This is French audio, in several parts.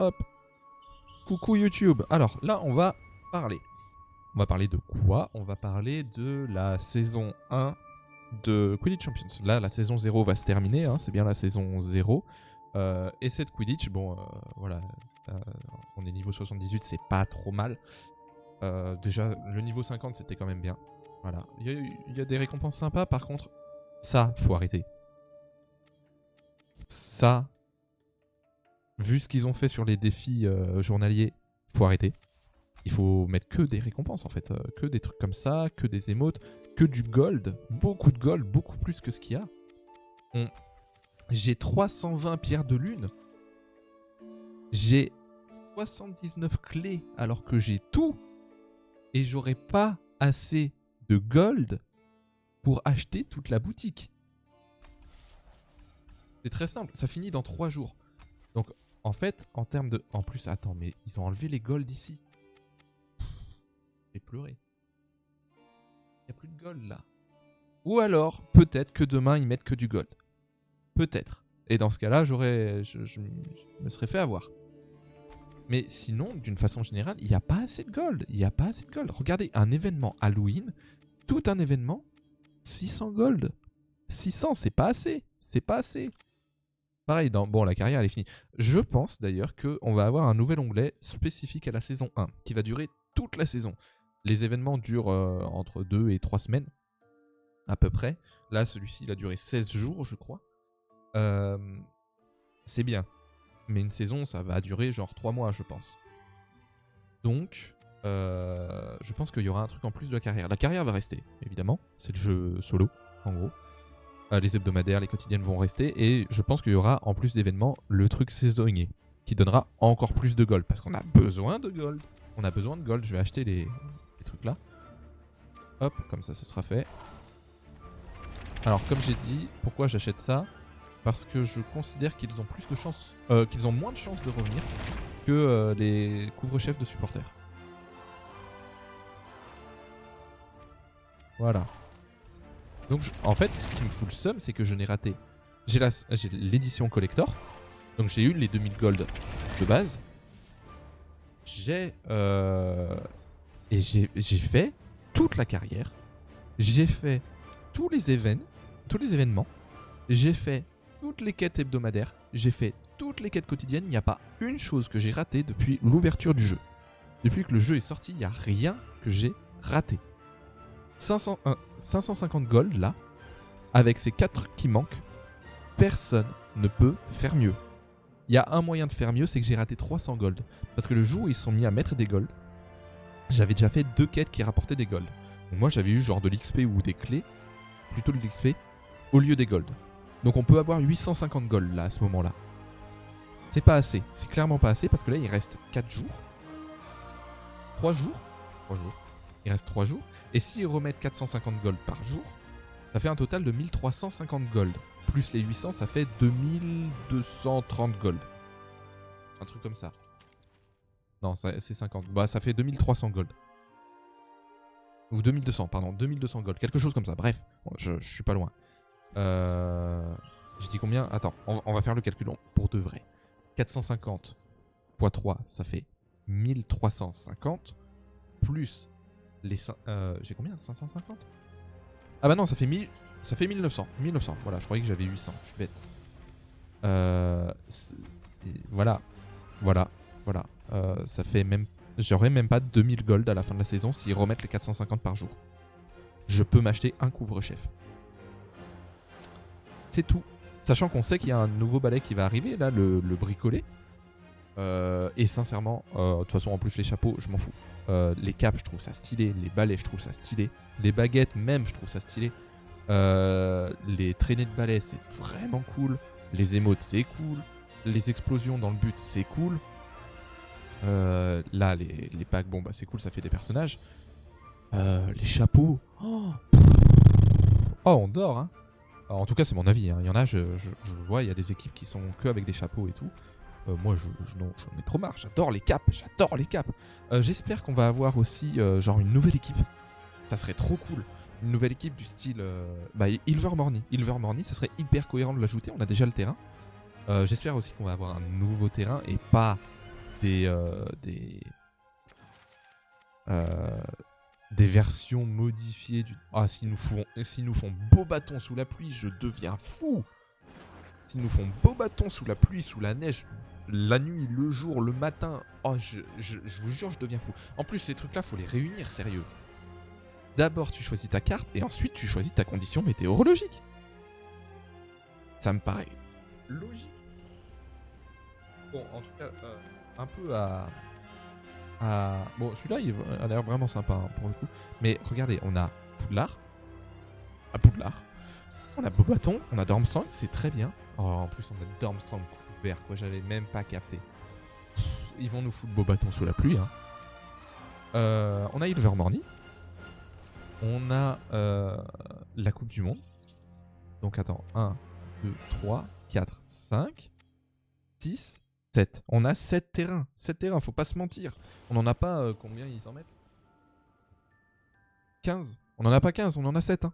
Hop. Coucou YouTube. Alors là, on va parler. On va parler de quoi? On va parler de la saison 1 de Quidditch Champions. Là, la saison 0 va se terminer, hein, c'est bien la saison 0. Et cette Quidditch, bon, voilà, on est niveau 78, c'est pas trop mal. Déjà, le niveau 50, c'était quand même bien. Voilà, il y a des récompenses sympas, par contre, ça, faut arrêter. Ça, vu ce qu'ils ont fait sur les défis journaliers, faut arrêter. Il faut mettre que des récompenses en fait, que des trucs comme ça, que des émotes, que du gold, beaucoup de gold, beaucoup plus que ce qu'il y a. J'ai 320 pierres de lune, j'ai 79 clés alors que j'ai tout, et j'aurais pas assez de gold pour acheter toute la boutique. C'est très simple, ça finit dans 3 jours. Donc en fait, en termes de... En plus, attends, mais ils ont enlevé les gold ici. J'ai pleuré. Il n'y a plus de gold là. Ou alors, peut-être que demain, ils mettent que du gold. Peut-être. Et dans ce cas-là, je me serais fait avoir. Mais sinon, d'une façon générale, il n'y a pas assez de gold. Il n'y a pas assez de gold. Regardez, un événement Halloween, tout un événement, 600 gold. 600, c'est pas assez. C'est pas assez. Pareil, bon, la carrière, elle est finie. Je pense d'ailleurs qu'on va avoir un nouvel onglet spécifique à la saison 1, qui va durer toute la saison. Les événements durent entre 2 et 3 semaines, à peu près. Là, celui-ci, il a duré 16 jours, je crois. C'est bien. Mais une saison, ça va durer genre 3 mois, je pense. Donc, je pense qu'il y aura un truc en plus de la carrière. La carrière va rester, évidemment. C'est le jeu solo, en gros. Les hebdomadaires, les quotidiennes vont rester. Et je pense qu'il y aura, en plus d'événements, le truc saisonnier, qui donnera encore plus de gold. Parce qu'on a besoin de gold. On a besoin de gold. Je vais acheter les trucs là. Hop, comme ça, ce sera fait. Alors, comme j'ai dit, pourquoi j'achète ça? Parce que je considère qu'ils ont plus de chances, qu'ils ont moins de chances de revenir que les couvre-chefs de supporters. Voilà. Donc, en fait, ce qui me fout le seum, c'est que je n'ai raté. J'ai l'édition collector, donc j'ai eu les 2000 gold de base. J'ai fait toute la carrière. J'ai fait tous les événements. J'ai fait toutes les quêtes hebdomadaires. J'ai fait toutes les quêtes quotidiennes. Il n'y a pas une chose que j'ai ratée depuis l'ouverture du jeu. Depuis que le jeu est sorti, il n'y a rien que j'ai raté. 550 gold là, avec ces 4 qui manquent, personne ne peut faire mieux. Il y a un moyen de faire mieux, c'est que j'ai raté 300 gold. Parce que le jour où ils se sont mis à mettre des gold, j'avais déjà fait 2 quêtes qui rapportaient des gold. Donc moi j'avais eu genre de l'XP ou des clés, plutôt de l'XP, au lieu des gold. Donc on peut avoir 850 gold là à ce moment là. C'est pas assez, c'est clairement pas assez parce que là il reste 4 jours. 3 jours. Il reste 3 jours. Et s'ils remettent 450 gold par jour, ça fait un total de 1350 gold. Plus les 800, ça fait 2230 gold. Un truc comme ça. Non, c'est 50. Bah, ça fait 2300 gold. Ou 2200, pardon. 2200 gold. Quelque chose comme ça. Bref, je suis pas loin. J'ai dit combien? Attends, on va faire le calcul pour de vrai. 450 x 3, ça fait 1350. Plus les... j'ai combien? 550? Ah bah non, ça fait 1900. 1900, voilà, je croyais que j'avais 800, je suis bête. Voilà. Ça fait même... J'aurais même pas 2000 gold à la fin de la saison s'ils remettent les 450 par jour. Je peux m'acheter un couvre-chef. C'est tout. Sachant qu'on sait qu'il y a un nouveau balai qui va arriver, là, le bricolé. Et sincèrement, de toute façon, en plus les chapeaux, je m'en fous. Les capes, je trouve ça stylé. Les balais, je trouve ça stylé. Les baguettes, même, je trouve ça stylé. Les traînées de balais, c'est vraiment cool. Les émotes, c'est cool. Les explosions dans le but, c'est cool. Là, les packs, bon, bah c'est cool, ça fait des personnages. Les chapeaux. Oh, on dort, hein. Alors, en tout cas, c'est mon avis. Hein. Il y en a, je vois, il y a des équipes qui sont que avec des chapeaux et tout. Moi, non, j'en ai trop marre. J'adore les capes. J'espère qu'on va avoir aussi genre une nouvelle équipe. Ça serait trop cool. Une nouvelle équipe du style Ilvermorny. Ilvermorny, ça serait hyper cohérent de l'ajouter. On a déjà le terrain. J'espère aussi qu'on va avoir un nouveau terrain et pas des, euh, des, euh, des versions modifiées du... Ah, s'ils nous font beau bâton sous la pluie, je deviens fou. S'ils nous font beau bâton sous la pluie, sous la neige, la nuit, le jour, le matin, oh, je vous jure, je deviens fou. En plus, ces trucs-là, faut les réunir, sérieux. D'abord, tu choisis ta carte, et ensuite, tu choisis ta condition météorologique. Ça me paraît logique. Bon, en tout cas, un peu Bon, celui-là, il a l'air vraiment sympa, hein, pour le coup. Mais regardez, on a Poudlard. À Poudlard. On a Beaubaton, on a Dormstrang, c'est très bien. Oh, en plus, on a Dormstrang couvert, quoi, j'avais même pas capté. Ils vont nous foutre Beaubaton sous la pluie, hein. On a Ilvermorny. On a la Coupe du Monde. Donc attends, 1, 2, 3, 4, 5, 6, 7. On a 7 terrains. 7 terrains, faut pas se mentir. On en a pas, combien ils en mettent 15. On en a pas 15, on en a 7. Hein.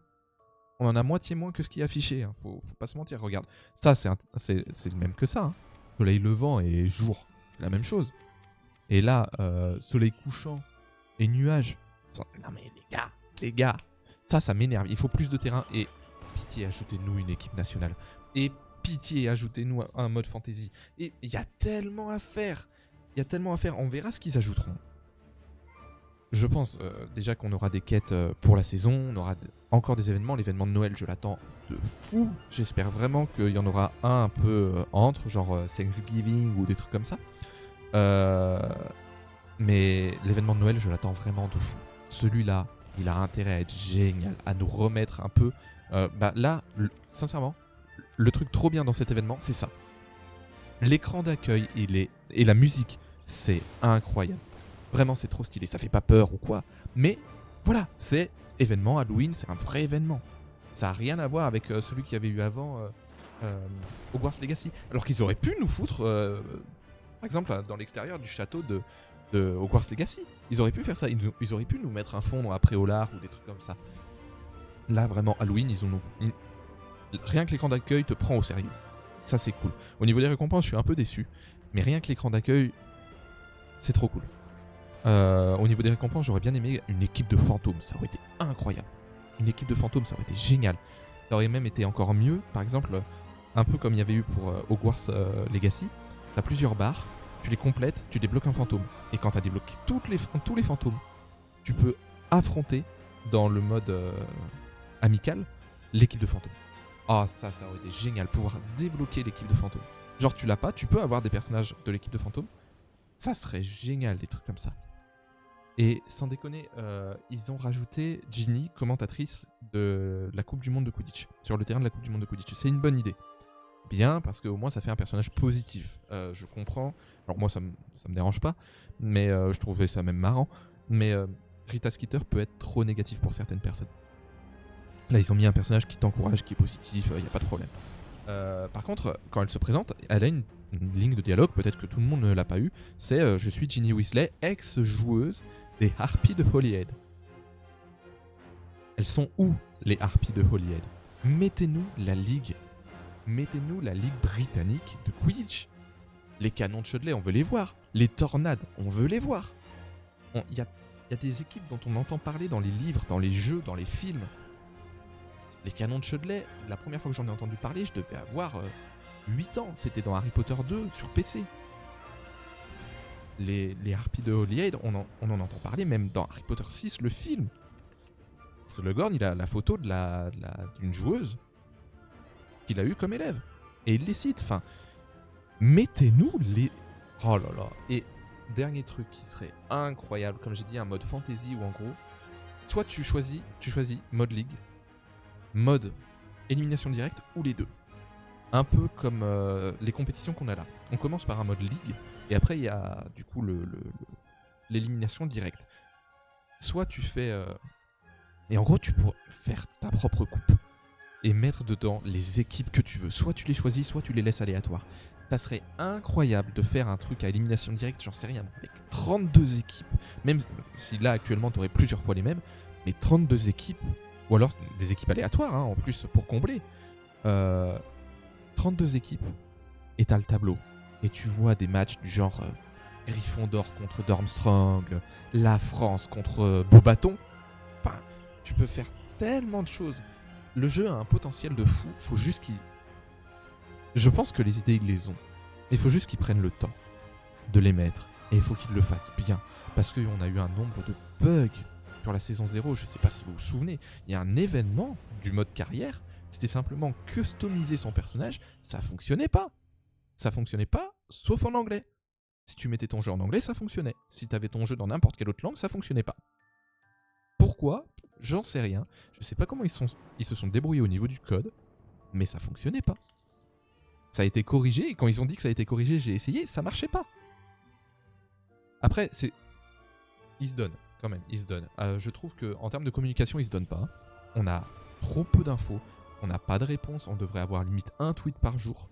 On en a moitié moins que ce qui est affiché. Hein. Faut pas se mentir, regarde. Ça, c'est le même que ça. Hein. Soleil levant et jour, c'est la même chose. Et là, soleil couchant et nuages. Non mais les gars, ça m'énerve. Il faut plus de terrain et pitié, ajoutez-nous une équipe nationale. Et pitié, ajoutez-nous un mode fantasy. Et il y a tellement à faire. On verra ce qu'ils ajouteront. Je pense déjà qu'on aura des quêtes pour la saison. On aura encore des événements. L'événement de Noël, je l'attends de fou. J'espère vraiment qu'il y en aura un peu entre, genre Thanksgiving ou des trucs comme ça. Mais l'événement de Noël, je l'attends vraiment de fou. Celui-là, il a intérêt à être génial, à nous remettre un peu. Là, sincèrement, le truc trop bien dans cet événement, c'est ça. L'écran d'accueil et la musique, c'est incroyable. Vraiment, c'est trop stylé. Ça fait pas peur ou quoi. Mais voilà, c'est événement Halloween, c'est un vrai événement. Ça a rien à voir avec celui qu'il y avait eu avant Hogwarts Legacy. Alors qu'ils auraient pu nous foutre, par exemple, dans l'extérieur du château de Hogwarts Legacy. Ils auraient pu faire ça. Ils auraient pu nous mettre un fond à Préolard ou des trucs comme ça. Là, vraiment, Halloween, rien que l'écran d'accueil te prend au sérieux. Ça, c'est cool. Au niveau des récompenses, je suis un peu déçu. Mais rien que l'écran d'accueil, c'est trop cool. Au niveau des récompenses, j'aurais bien aimé une équipe de fantômes. Ça aurait été incroyable. Une équipe de fantômes, ça aurait été génial. Ça aurait même été encore mieux. Par exemple, un peu comme il y avait eu pour Hogwarts Legacy. T'as plusieurs barres. Tu les complètes, tu débloques un fantôme. Et quand t'as débloqué tous les fantômes, tu peux affronter dans le mode amical l'équipe de fantômes. Ah, ça aurait été génial, pouvoir débloquer l'équipe de fantômes. Genre, tu l'as pas, tu peux avoir des personnages de l'équipe de fantômes. Ça serait génial, des trucs comme ça. Et sans déconner, ils ont rajouté Ginny, commentatrice de la Coupe du Monde de Quidditch, sur le terrain de la Coupe du Monde de Quidditch. C'est une bonne idée. Bien, parce qu'au moins ça fait un personnage positif. Je comprends. Alors moi ça me dérange pas, mais je trouvais ça même marrant. Mais Rita Skeeter peut être trop négatif pour certaines personnes. Là ils ont mis un personnage qui t'encourage, qui est positif, y a pas de problème. Par contre, quand elle se présente, elle a une ligne de dialogue, peut-être que tout le monde ne l'a pas eu. C'est je suis Ginny Weasley, ex-joueuse des Harpies de Holyhead. Elles sont où les Harpies de Holyhead? Mettez-nous la ligue britannique de Quidditch. Les canons de Chudley, on veut les voir. Les tornades, on veut les voir. Il y a des équipes dont on entend parler dans les livres, dans les jeux, dans les films. Les canons de Chudley, la première fois que j'en ai entendu parler, je devais avoir 8 ans. C'était dans Harry Potter 2 sur PC. Les Harpies de Holyhead, on en entend parler même dans Harry Potter 6, le film. Slughorn, il a la photo d'une joueuse qu'il a eu comme élève. Et il les cite. Enfin, mettez-nous les... Oh là là. Et dernier truc qui serait incroyable, comme j'ai dit, un mode fantasy où en gros, soit tu choisis mode ligue, mode élimination directe ou les deux. Un peu comme les compétitions qu'on a là. On commence par un mode ligue et après il y a du coup l'élimination directe. Soit tu fais... Et en gros tu peux faire ta propre coupe et mettre dedans les équipes que tu veux. Soit tu les choisis, soit tu les laisses aléatoires. Ça serait incroyable de faire un truc à élimination directe, j'en sais rien, avec 32 équipes. Même si là actuellement tu aurais plusieurs fois les mêmes, mais 32 équipes, ou alors des équipes aléatoires hein, en plus pour combler. 32 équipes et t'as le tableau. Et tu vois des matchs du genre Gryffondor contre Durmstrang, la France contre Beaubaton. Enfin, tu peux faire tellement de choses. Le jeu a un potentiel de fou, faut juste qu'il... Je pense que les idées, ils les ont. Il faut juste qu'ils prennent le temps de les mettre. Et il faut qu'ils le fassent bien. Parce qu'on a eu un nombre de bugs sur la saison 0, je sais pas si vous vous souvenez. Il y a un événement du mode carrière, c'était simplement customiser son personnage, ça fonctionnait pas. Ça fonctionnait pas, sauf en anglais. Si tu mettais ton jeu en anglais, ça fonctionnait. Si tu avais ton jeu dans n'importe quelle autre langue, ça fonctionnait pas. Pourquoi? J'en sais rien. Je sais pas comment ils se sont débrouillés au niveau du code, mais ça fonctionnait pas. Ça a été corrigé, et quand ils ont dit que ça a été corrigé, j'ai essayé, ça marchait pas. Après, c'est... Ils se donnent, quand même, ils se donnent. Je trouve qu'en termes de communication, ils se donnent pas. On a trop peu d'infos, on n'a pas de réponse, on devrait avoir limite un tweet par jour.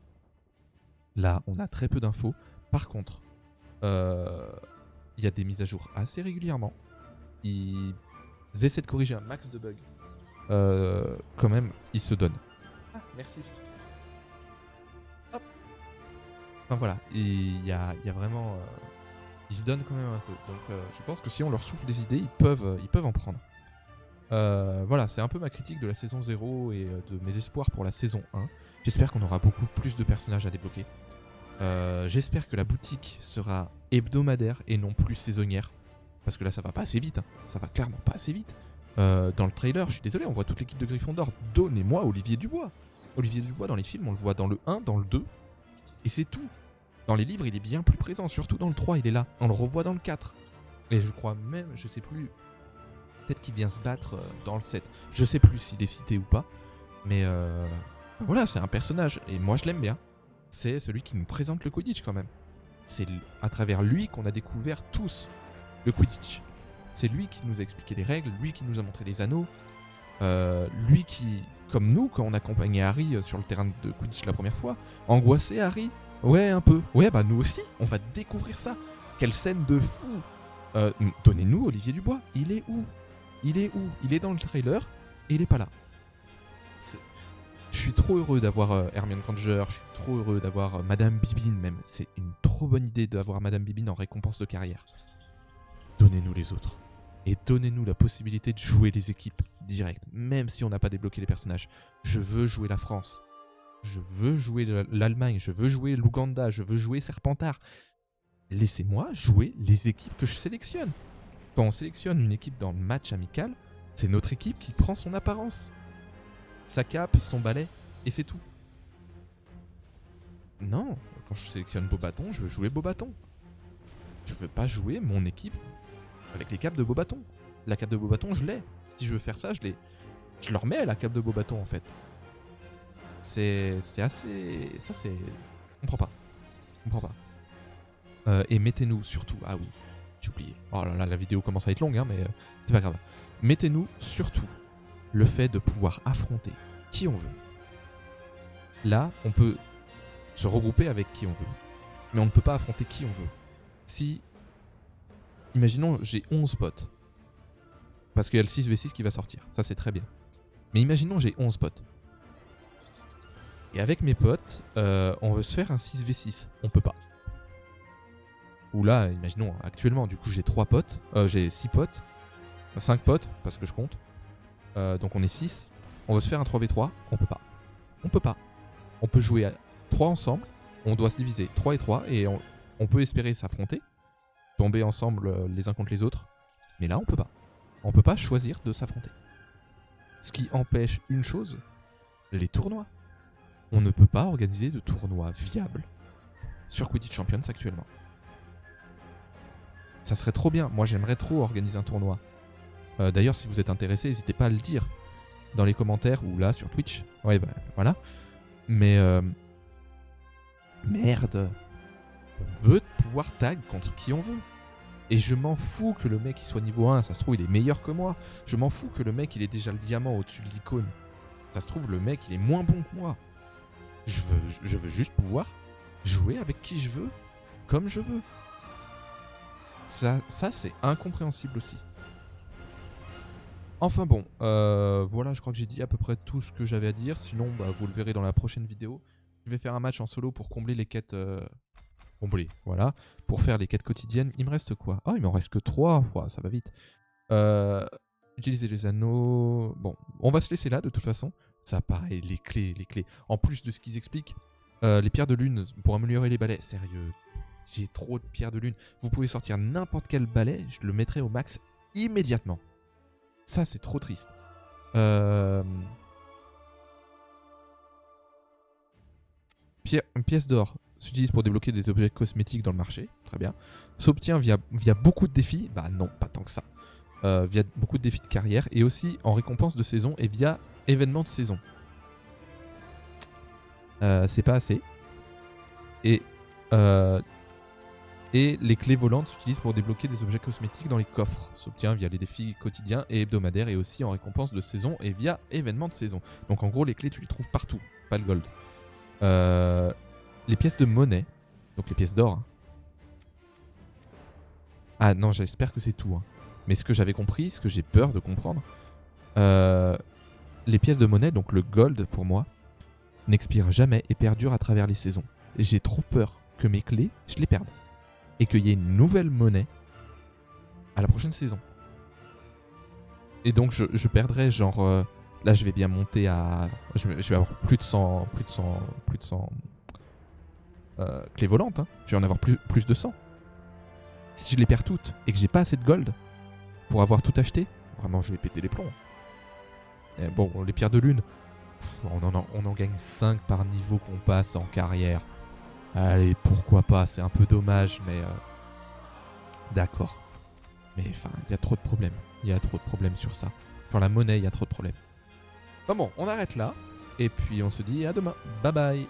Là, on a très peu d'infos. Par contre, il y a des mises à jour assez régulièrement. Ils essaient de corriger un max de bugs. Quand même, ils se donnent. Ah, merci. Hop. Enfin voilà, il y a vraiment... ils se donnent quand même un peu. Donc je pense que si on leur souffle des idées, ils peuvent en prendre. Voilà, c'est un peu ma critique de la saison 0 et de mes espoirs pour la saison 1. J'espère qu'on aura beaucoup plus de personnages à débloquer. J'espère que la boutique sera hebdomadaire et non plus saisonnière. Parce que là, ça va pas assez vite. Hein. Ça va clairement pas assez vite. Dans le trailer, je suis désolé, on voit toute l'équipe de Gryffondor. Donnez-moi Olivier Dubois. Olivier Dubois, dans les films, on le voit dans le 1, dans le 2. Et c'est tout. Dans les livres, il est bien plus présent. Surtout dans le 3, il est là. On le revoit dans le 4. Et je crois même, je sais plus... Peut-être qu'il vient se battre dans le 7. Je sais plus s'il est cité ou pas. Mais voilà, c'est un personnage. Et moi, je l'aime bien. C'est celui qui nous présente le Quidditch quand même. C'est à travers lui qu'on a découvert tous le Quidditch. C'est lui qui nous a expliqué les règles, lui qui nous a montré les anneaux, lui qui, comme nous, quand on accompagnait Harry sur le terrain de Quidditch la première fois, angoissait Harry. Ouais, un peu. Ouais, bah nous aussi, on va découvrir ça. Quelle scène de fou. Donnez-nous Olivier Dubois. Il est où? Il est où? Il est dans le trailer et il est pas là. Je suis trop heureux d'avoir Hermione Granger, je suis trop heureux d'avoir Madame Bibine même. C'est une trop bonne idée d'avoir Madame Bibine en récompense de carrière. Donnez-nous les autres. Et donnez-nous la possibilité de jouer les équipes directes, même si on n'a pas débloqué les personnages. Je veux jouer la France. Je veux jouer l'Allemagne, je veux jouer l'Ouganda, je veux jouer Serpentard. Laissez-moi jouer les équipes que je sélectionne. Quand on sélectionne une équipe dans le match amical, c'est notre équipe qui prend son apparence. Sa cape, son balai, et c'est tout. Non, quand je sélectionne Beaubaton, je veux jouer Beaubaton. Je veux pas jouer mon équipe avec les capes de Beaubaton. La cape de Beaubaton, je l'ai. Si je veux faire ça, je leur mets la cape de Beaubaton en fait. C'est assez... Ça c'est... On comprend pas. Et mettez-nous surtout... Ah oui, j'ai oublié. Oh là là, la vidéo commence à être longue, hein, mais c'est pas grave. Mettez-nous surtout le fait de pouvoir affronter qui on veut. Là, on peut se regrouper avec qui on veut. Mais on ne peut pas affronter qui on veut. Si... Imaginons, j'ai 11 potes. Parce qu'il y a le 6v6 qui va sortir. Ça, c'est très bien. Mais imaginons, j'ai 11 potes. Et avec mes potes, on veut se faire un 6v6. On peut pas. Ou là, imaginons, actuellement, du coup, j'ai 3 potes. J'ai 6 potes. 5 potes, parce que je compte. Donc on est 6. On veut se faire un 3v3. On peut pas. On peut pas. On peut jouer à 3 ensemble. On doit se diviser 3 et 3. Et on peut espérer s'affronter. Tomber ensemble les uns contre les autres. Mais là, on peut pas. On peut pas choisir de s'affronter. Ce qui empêche une chose, les tournois. On ne peut pas organiser de tournois viables sur Quidditch Champions actuellement. Ça serait trop bien. Moi, j'aimerais trop organiser un tournoi. D'ailleurs, si vous êtes intéressé, n'hésitez pas à le dire dans les commentaires ou là sur Twitch. Ouais, bah voilà. Mais merde. On veut pouvoir tag contre qui on veut. Et je m'en fous que le mec il soit niveau 1, ça se trouve il est meilleur que moi. Je m'en fous que le mec il ait déjà le diamant au-dessus de l'icône. Ça se trouve le mec il est moins bon que moi. Je veux juste pouvoir jouer avec qui je veux, comme je veux. Ça c'est incompréhensible aussi. Enfin bon, voilà, je crois que j'ai dit à peu près tout ce que j'avais à dire. Sinon, bah, vous le verrez dans la prochaine vidéo. Je vais faire un match en solo pour combler les quêtes comblé. Voilà. Pour faire les quêtes quotidiennes, il me reste quoi? Ah, il m'en reste que 3. Ouah, ça va vite. Utiliser les anneaux. Bon, on va se laisser là de toute façon. Ça, pareil, les clés. En plus de ce qu'ils expliquent, les pierres de lune pour améliorer les balais. Sérieux, j'ai trop de pierres de lune. Vous pouvez sortir n'importe quel balai, je le mettrai au max immédiatement. Ça, c'est trop triste. Une pièce d'or s'utilise pour débloquer des objets cosmétiques dans le marché. Très bien. S'obtient via beaucoup de défis. Bah non, pas tant que ça. Via beaucoup de défis de carrière. Et aussi en récompense de saison et via événements de saison. C'est pas assez. Et les clés volantes s'utilisent pour débloquer des objets cosmétiques dans les coffres. S'obtient via les défis quotidiens et hebdomadaires et aussi en récompense de saison et via événements de saison. Donc en gros, les clés, tu les trouves partout, pas le gold. Les pièces de monnaie, donc les pièces d'or. Hein. Ah non, j'espère que c'est tout. Hein. Mais ce que j'avais compris, ce que j'ai peur de comprendre, les pièces de monnaie, donc le gold pour moi, n'expirent jamais et perdurent à travers les saisons. Et j'ai trop peur que mes clés, je les perde. Et qu'il y ait une nouvelle monnaie à la prochaine saison. Et donc je perdrai genre... là je vais bien monter à... Je vais avoir plus de 100 clés volantes. Hein. Je vais en avoir plus de 100. Si je les perds toutes et que j'ai pas assez de gold pour avoir tout acheté, vraiment je vais péter les plombs. Et bon, les pierres de lune, on en gagne 5 par niveau qu'on passe en carrière. Allez, pourquoi pas, c'est un peu dommage, mais... D'accord. Mais enfin, il y a trop de problèmes. Il y a trop de problèmes sur ça. Sur la monnaie, il y a trop de problèmes. Bon, on arrête là. Et puis on se dit à demain. Bye bye.